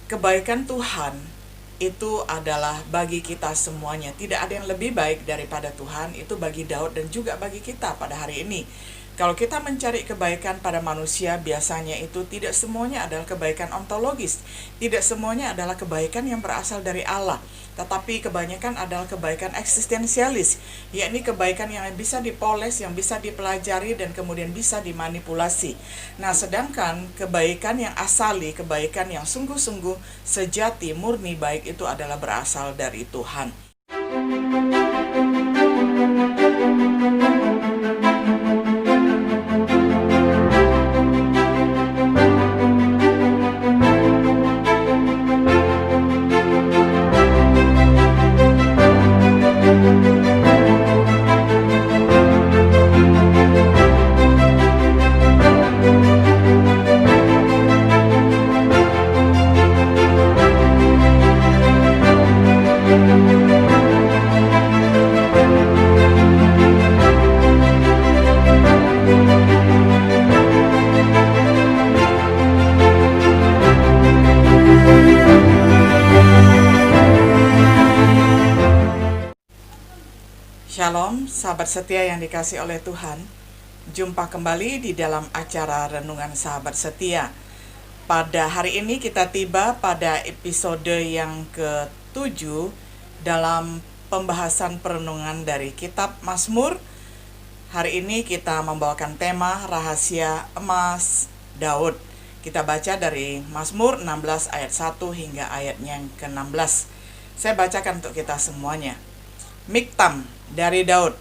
Kebaikan Tuhan itu adalah bagi kita semuanya. Tidak ada yang lebih baik daripada Tuhan, itu bagi Daud dan juga bagi kita pada hari ini. Kalau kita mencari kebaikan pada manusia, biasanya itu tidak semuanya adalah kebaikan ontologis. Tidak semuanya adalah kebaikan yang berasal dari Allah. Tetapi kebanyakan adalah kebaikan eksistensialis, yakni kebaikan yang bisa dipoles, yang bisa dipelajari, dan kemudian bisa dimanipulasi. Nah, sedangkan kebaikan yang asali, kebaikan yang sungguh-sungguh sejati, murni baik itu adalah berasal dari Tuhan. Shalom, sahabat setia yang dikasih oleh Tuhan. Jumpa kembali di dalam acara Renungan Sahabat Setia. Pada hari ini kita tiba pada episode yang ke-7 dalam pembahasan perenungan dari kitab Mazmur. Hari ini kita membawakan tema Rahasia Emas Daud. Kita baca dari Mazmur 16 ayat 1 hingga ayatnya yang ke-16. Saya bacakan untuk kita semuanya. Miktam dari Daud.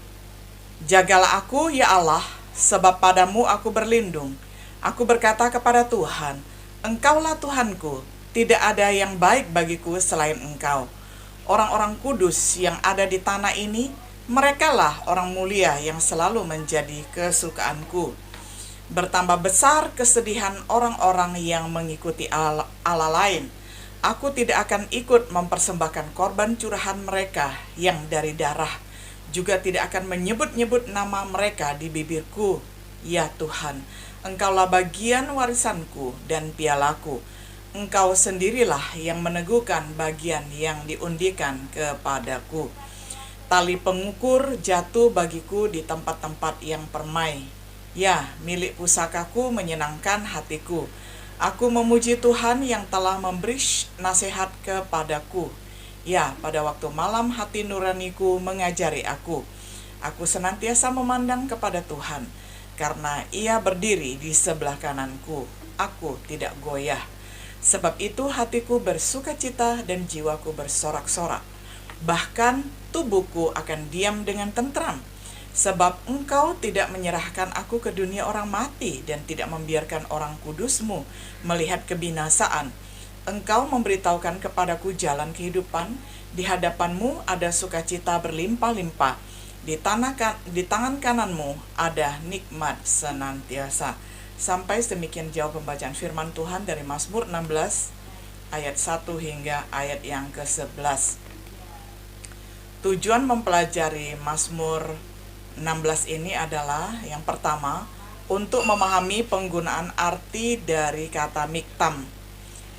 Jagalah aku, ya Allah, sebab padamu aku berlindung. Aku berkata kepada Tuhan, Engkaulah Tuhanku, tidak ada yang baik bagiku selain Engkau. Orang-orang kudus yang ada di tanah ini, merekalah orang mulia yang selalu menjadi kesukaanku. Bertambah besar kesedihan orang-orang yang mengikuti Allah lain. Aku tidak akan ikut mempersembahkan korban curahan mereka yang dari darah, juga tidak akan menyebut-nyebut nama mereka di bibirku. Ya Tuhan, Engkaulah bagian warisanku dan pialaku. Engkau sendirilah yang meneguhkan bagian yang diundikan kepadaku. Tali pengukur jatuh bagiku di tempat-tempat yang permai. Ya, milik pusakaku menyenangkan hatiku. Aku memuji Tuhan yang telah memberi nasihat kepadaku. Ya, pada waktu malam hati nuraniku mengajari aku. Aku senantiasa memandang kepada Tuhan, karena Ia berdiri di sebelah kananku. Aku tidak goyah. Sebab itu hatiku bersukacita dan jiwaku bersorak-sorak. Bahkan tubuhku akan diam dengan tentram. Sebab Engkau tidak menyerahkan aku ke dunia orang mati dan tidak membiarkan orang kudus-Mu melihat kebinasaan. Engkau memberitahukan kepadaku jalan kehidupan, di hadapan-Mu ada sukacita berlimpah-limpah, di tangan kanan-Mu ada nikmat senantiasa. Sampai sedemikian jauh pembacaan firman Tuhan dari Mazmur 16 ayat 1 hingga ayat yang ke-11. Tujuan mempelajari Mazmur 16 ini adalah yang pertama, untuk memahami penggunaan arti dari kata miktam.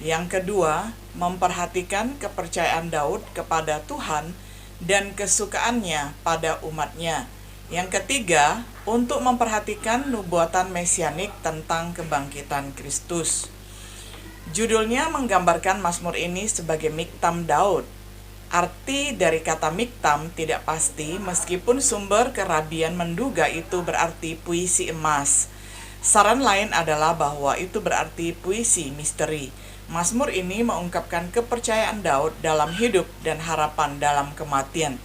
Yang kedua, memperhatikan kepercayaan Daud kepada Tuhan dan kesukaannya pada umatnya. Yang ketiga, untuk memperhatikan nubuatan mesianik tentang kebangkitan Kristus. Judulnya menggambarkan Mazmur ini sebagai miktam Daud. Arti dari kata miktam tidak pasti, meskipun sumber kerabian menduga itu berarti puisi emas. Saran lain adalah bahwa itu berarti puisi misteri. Mazmur ini mengungkapkan kepercayaan Daud dalam hidup dan harapan dalam kematian.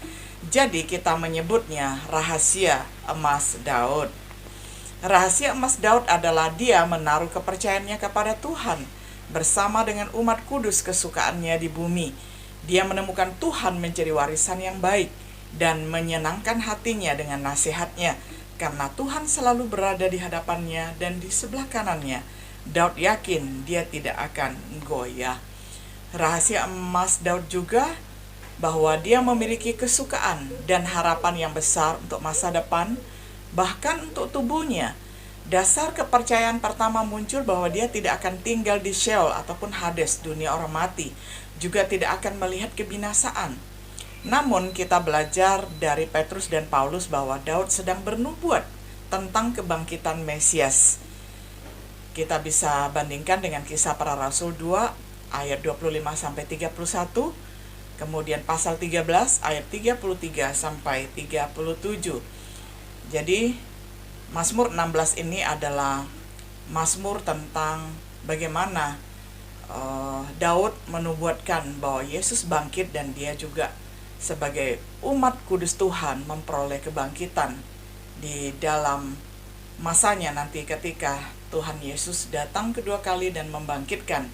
Jadi kita menyebutnya rahasia emas Daud. Rahasia emas Daud adalah dia menaruh kepercayaannya kepada Tuhan bersama dengan umat kudus kesukaannya di bumi. Dia menemukan Tuhan menjadi warisan yang baik dan menyenangkan hatinya dengan nasihatnya, karena Tuhan selalu berada di hadapannya dan di sebelah kanannya. Daud yakin dia tidak akan goyah. Rahasia emas Daud juga bahwa dia memiliki kesukaan dan harapan yang besar untuk masa depan, bahkan untuk tubuhnya. Dasar kepercayaan pertama muncul bahwa dia tidak akan tinggal di Sheol ataupun Hades, dunia orang mati, juga tidak akan melihat kebinasaan. Namun kita belajar dari Petrus dan Paulus bahwa Daud sedang bernubuat tentang kebangkitan Mesias. Kita bisa bandingkan dengan Kisah Para Rasul 2 ayat 25-31, kemudian pasal 13 ayat 33-37. Jadi Mazmur 16 ini adalah Mazmur tentang bagaimana Daud menubuatkan bahwa Yesus bangkit dan dia juga sebagai umat kudus Tuhan memperoleh kebangkitan di dalam masanya nanti ketika Tuhan Yesus datang kedua kali dan membangkitkan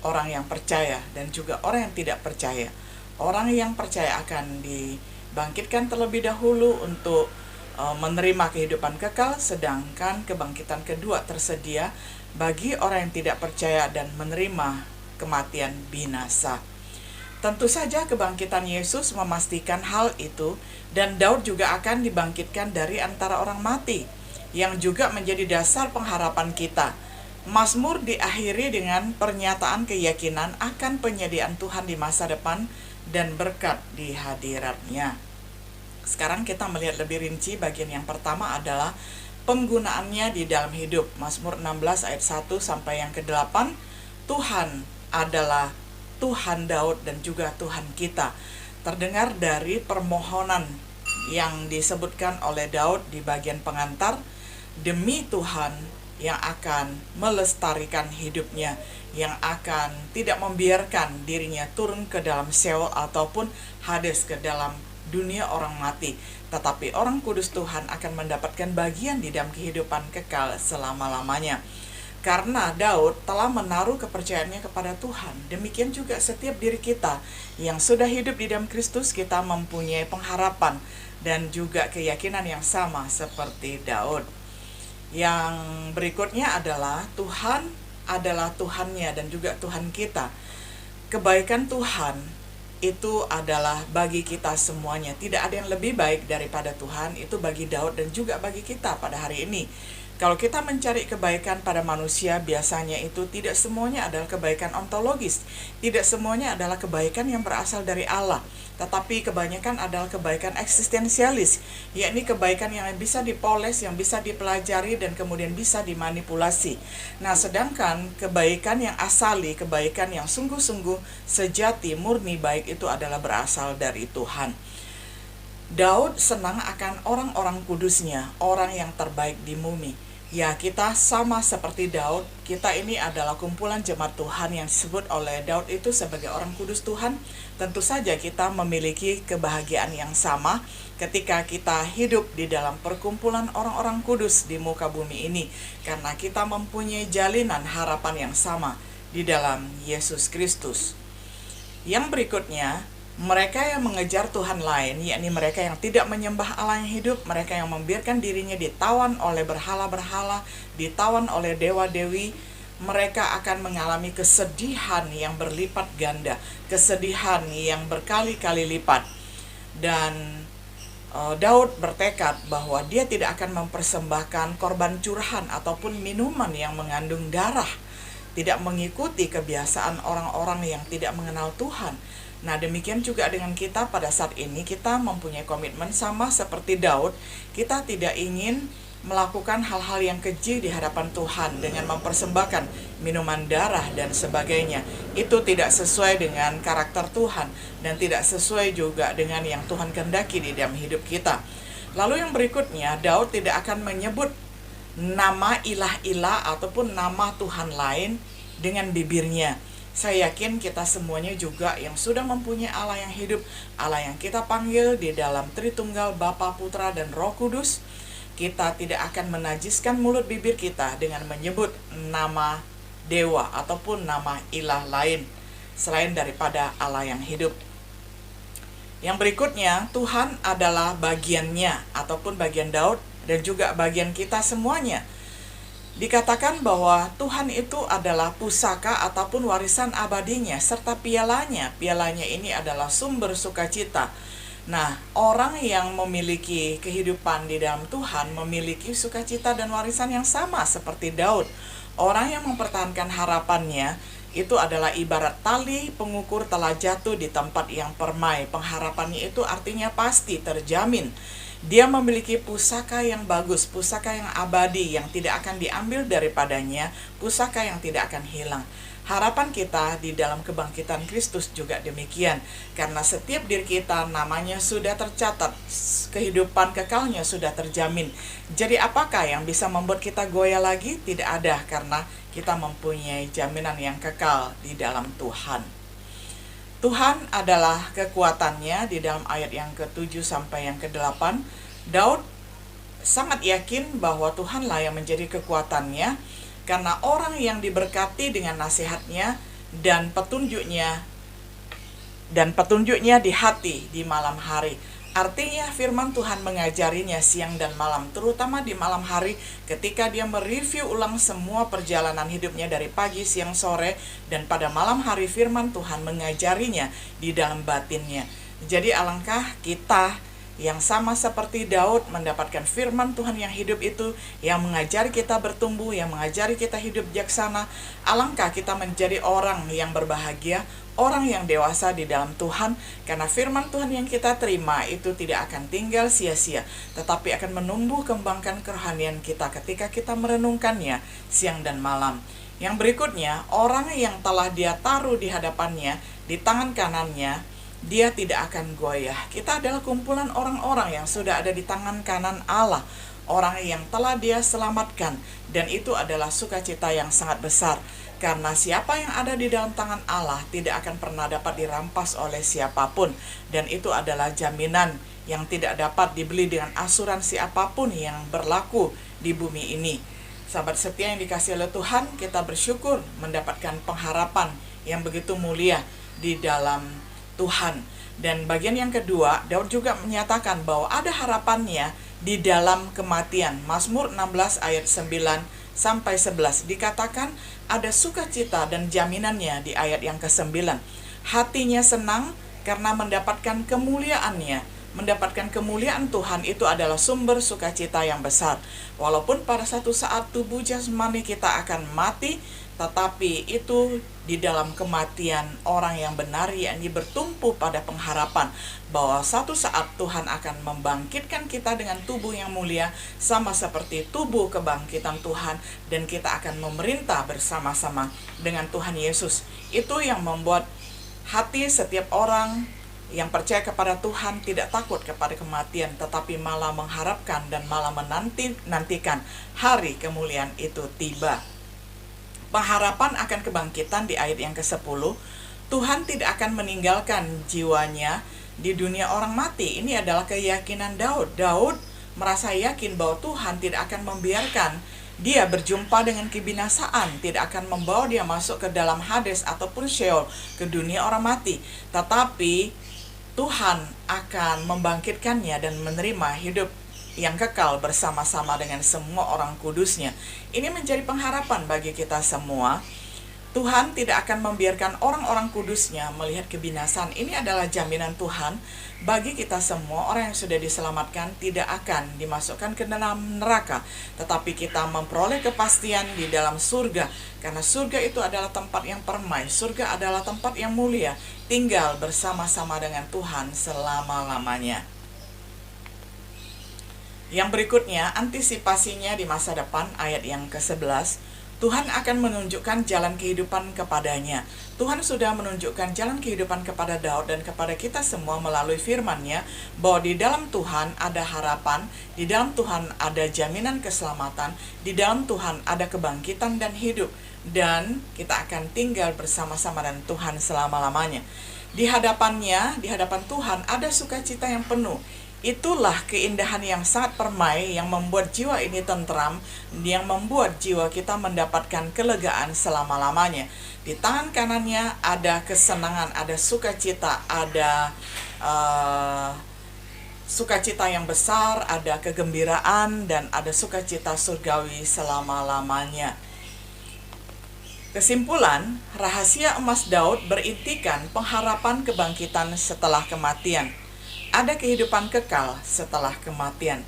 orang yang percaya dan juga orang yang tidak percaya. Orang yang percaya akan dibangkitkan terlebih dahulu untuk menerima kehidupan kekal, sedangkan kebangkitan kedua tersedia bagi orang yang tidak percaya dan menerima kematian binasa. Tentu saja kebangkitan Yesus memastikan hal itu, dan Daud juga akan dibangkitkan dari antara orang mati, yang juga menjadi dasar pengharapan kita. Mazmur diakhiri dengan pernyataan keyakinan akan penyediaan Tuhan di masa depan dan berkat di hadiratnya. Sekarang kita melihat lebih rinci bagian yang pertama adalah penggunaannya di dalam hidup. Mazmur 16 ayat 1 sampai yang ke-8. Tuhan adalah Tuhan Daud dan juga Tuhan kita. Terdengar dari permohonan yang disebutkan oleh Daud di bagian pengantar, demi Tuhan yang akan melestarikan hidupnya, yang akan tidak membiarkan dirinya turun ke dalam Sheol ataupun Hades, ke dalam dunia orang mati, tetapi orang kudus Tuhan akan mendapatkan bagian di dalam kehidupan kekal selama-lamanya. Karena Daud telah menaruh kepercayaannya kepada Tuhan, demikian juga setiap diri kita yang sudah hidup di dalam Kristus, kita mempunyai pengharapan dan juga keyakinan yang sama seperti Daud. Yang berikutnya adalah Tuhan adalah Tuhannya dan juga Tuhan kita. Kebaikan Tuhan itu adalah bagi kita semuanya. Tidak ada yang lebih baik daripada Tuhan. Itu bagi Daud dan juga bagi kita pada hari ini. Kalau kita mencari kebaikan pada manusia, biasanya itu tidak semuanya adalah kebaikan ontologis. Tidak semuanya adalah kebaikan yang berasal dari Allah. Tetapi kebanyakan adalah kebaikan eksistensialis, yakni kebaikan yang bisa dipoles, yang bisa dipelajari, dan kemudian bisa dimanipulasi. Nah, sedangkan kebaikan yang asali, kebaikan yang sungguh-sungguh sejati, murni baik itu adalah berasal dari Tuhan. Daud senang akan orang-orang kudusnya, orang yang terbaik di bumi. Ya, kita sama seperti Daud. Kita ini adalah kumpulan jemaat Tuhan yang disebut oleh Daud itu sebagai orang kudus Tuhan. Tentu saja kita memiliki kebahagiaan yang sama ketika kita hidup di dalam perkumpulan orang-orang kudus di muka bumi ini, karena kita mempunyai jalinan harapan yang sama di dalam Yesus Kristus. Yang berikutnya, mereka yang mengejar Tuhan lain, yakni mereka yang tidak menyembah Allah yang hidup, mereka yang membiarkan dirinya ditawan oleh berhala-berhala, ditawan oleh dewa-dewi, mereka akan mengalami kesedihan yang berlipat ganda, kesedihan yang berkali-kali lipat. Dan Daud bertekad bahwa dia tidak akan mempersembahkan korban curahan ataupun minuman yang mengandung darah, tidak mengikuti kebiasaan orang-orang yang tidak mengenal Tuhan. Nah, demikian juga dengan kita pada saat ini, kita mempunyai komitmen sama seperti Daud. Kita tidak ingin melakukan hal-hal yang keji di hadapan Tuhan dengan mempersembahkan minuman darah dan sebagainya. Itu tidak sesuai dengan karakter Tuhan dan tidak sesuai juga dengan yang Tuhan kehendaki di dalam hidup kita. Lalu yang berikutnya, Daud tidak akan menyebut nama ilah-ilah ataupun nama Tuhan lain dengan bibirnya. Saya yakin kita semuanya juga yang sudah mempunyai Allah yang hidup, Allah yang kita panggil di dalam Tritunggal Bapa, Putra, dan Roh Kudus, kita tidak akan menajiskan mulut bibir kita dengan menyebut nama dewa ataupun nama ilah lain selain daripada Allah yang hidup. Yang berikutnya, Tuhan adalah bagiannya ataupun bagian Daud dan juga bagian kita semuanya. Dikatakan bahwa Tuhan itu adalah pusaka ataupun warisan abadinya serta pialanya. Pialanya ini adalah sumber sukacita. Nah, orang yang memiliki kehidupan di dalam Tuhan memiliki sukacita dan warisan yang sama seperti Daud. Orang yang mempertahankan harapannya itu adalah ibarat tali pengukur telah jatuh di tempat yang permai. Pengharapannya itu artinya pasti terjamin. Dia memiliki pusaka yang bagus, pusaka yang abadi, yang tidak akan diambil daripadanya, pusaka yang tidak akan hilang. Harapan kita di dalam kebangkitan Kristus juga demikian, karena setiap diri kita namanya sudah tercatat, kehidupan kekalnya sudah terjamin. Jadi apakah yang bisa membuat kita goyah lagi? Tidak ada, karena kita mempunyai jaminan yang kekal di dalam Tuhan. Tuhan adalah kekuatannya. Di dalam ayat yang ke-7 sampai yang ke-8, Daud sangat yakin bahwa Tuhanlah yang menjadi kekuatannya, karena orang yang diberkati dengan nasihatnya dan petunjuknya di hati di malam hari. Artinya firman Tuhan mengajarinya siang dan malam, terutama di malam hari ketika dia mereview ulang semua perjalanan hidupnya dari pagi, siang, sore, dan pada malam hari firman Tuhan mengajarinya di dalam batinnya. Jadi alangkah kita yang sama seperti Daud mendapatkan firman Tuhan yang hidup itu, yang mengajari kita bertumbuh, yang mengajari kita hidup bijaksana. Alangkah kita menjadi orang yang berbahagia, orang yang dewasa di dalam Tuhan, karena firman Tuhan yang kita terima itu tidak akan tinggal sia-sia, tetapi akan menumbuh kembangkan kerohanian kita ketika kita merenungkannya siang dan malam. Yang berikutnya, orang yang telah dia taruh di hadapannya, di tangan kanannya, dia tidak akan goyah. Kita adalah kumpulan orang-orang yang sudah ada di tangan kanan Allah, orang yang telah dia selamatkan, dan itu adalah sukacita yang sangat besar. Karena siapa yang ada di dalam tangan Allah tidak akan pernah dapat dirampas oleh siapapun, dan itu adalah jaminan yang tidak dapat dibeli dengan asuransi apapun yang berlaku di bumi ini. Sahabat setia yang dikasihi oleh Tuhan, kita bersyukur mendapatkan pengharapan yang begitu mulia di dalam Tuhan. Dan bagian yang kedua, Daud juga menyatakan bahwa ada harapannya di dalam kematian. Mazmur 16 ayat 9 sampai 11 dikatakan ada sukacita dan jaminannya di ayat yang ke-9. Hatinya senang karena mendapatkan kemuliaannya. Mendapatkan kemuliaan Tuhan itu adalah sumber sukacita yang besar. Walaupun pada satu saat tubuh jasmani kita akan mati, tetapi itu di dalam kematian orang yang benar, yakni bertumpu pada pengharapan bahwa satu saat Tuhan akan membangkitkan kita dengan tubuh yang mulia sama seperti tubuh kebangkitan Tuhan, dan kita akan memerintah bersama-sama dengan Tuhan Yesus. Itu yang membuat hati setiap orang yang percaya kepada Tuhan tidak takut kepada kematian, tetapi malah mengharapkan dan malah menantikan hari kemuliaan itu tiba. Pengharapan akan kebangkitan di ayat yang ke-10, Tuhan tidak akan meninggalkan jiwanya di dunia orang mati. Ini adalah keyakinan Daud. Daud merasa yakin bahwa Tuhan tidak akan membiarkan dia berjumpa dengan kebinasaan, tidak akan membawa dia masuk ke dalam Hades ataupun Sheol, ke dunia orang mati. Tetapi Tuhan akan membangkitkannya dan menerima hidup yang kekal bersama-sama dengan semua orang kudusnya. Ini menjadi pengharapan bagi kita semua. Tuhan tidak akan membiarkan orang-orang kudusnya melihat kebinasaan. Ini adalah jaminan Tuhan bagi kita semua. Orang yang sudah diselamatkan tidak akan dimasukkan ke dalam neraka, tetapi kita memperoleh kepastian di dalam surga. Karena surga itu adalah tempat yang permai, surga adalah tempat yang mulia, tinggal bersama-sama dengan Tuhan selama-lamanya. Yang berikutnya, antisipasinya di masa depan, ayat yang ke-11. Tuhan akan menunjukkan jalan kehidupan kepadanya. Tuhan sudah menunjukkan jalan kehidupan kepada Daud dan kepada kita semua melalui firman-Nya, bahwa di dalam Tuhan ada harapan, di dalam Tuhan ada jaminan keselamatan, di dalam Tuhan ada kebangkitan dan hidup, dan kita akan tinggal bersama-sama dengan Tuhan selama-lamanya. Di hadapannya, di hadapan Tuhan ada sukacita yang penuh. Itulah keindahan yang sangat permai yang membuat jiwa ini tentram, yang membuat jiwa kita mendapatkan kelegaan selama-lamanya. Di tangan kanannya ada kesenangan, ada sukacita, ada sukacita yang besar, ada kegembiraan, dan ada sukacita surgawi selama-lamanya. Kesimpulan, rahasia emas Daud berintikan pengharapan kebangkitan setelah kematian. ada kehidupan kekal setelah kematian.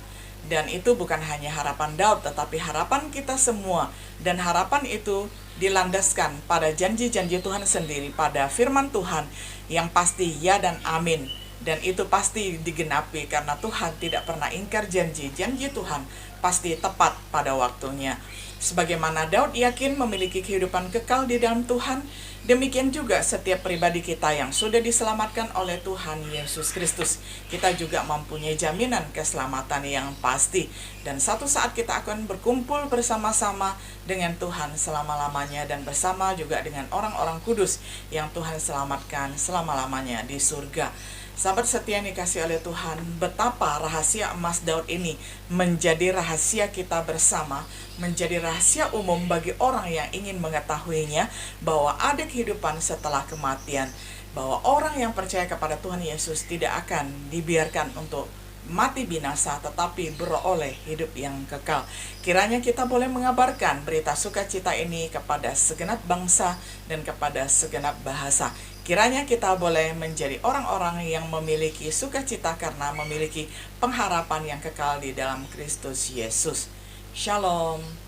Dan itu bukan hanya harapan Daud, tetapi harapan kita semua. Dan harapan itu dilandaskan pada janji-janji Tuhan sendiri, pada firman Tuhan yang pasti ya dan amin. Dan itu pasti digenapi karena Tuhan tidak pernah ingkar janji. Janji Tuhan pasti tepat pada waktunya. Sebagaimana Daud yakin memiliki kehidupan kekal di dalam Tuhan, demikian juga setiap pribadi kita yang sudah diselamatkan oleh Tuhan Yesus Kristus. Kita juga mempunyai jaminan keselamatan yang pasti. Dan satu saat kita akan berkumpul bersama-sama dengan Tuhan selama-lamanya, dan bersama juga dengan orang-orang kudus yang Tuhan selamatkan selama-lamanya di surga. Sahabat setia yang dikasih oleh Tuhan, betapa rahasia emas Daud ini menjadi rahasia kita bersama, menjadi rahasia umum bagi orang yang ingin mengetahuinya, bahwa ada kehidupan setelah kematian, bahwa orang yang percaya kepada Tuhan Yesus tidak akan dibiarkan untuk mati binasa, tetapi beroleh hidup yang kekal. Kiranya kita boleh mengabarkan berita sukacita ini kepada segenap bangsa dan kepada segenap bahasa. Kiranya kita boleh menjadi orang-orang yang memiliki sukacita karena memiliki pengharapan yang kekal di dalam Kristus Yesus. Shalom.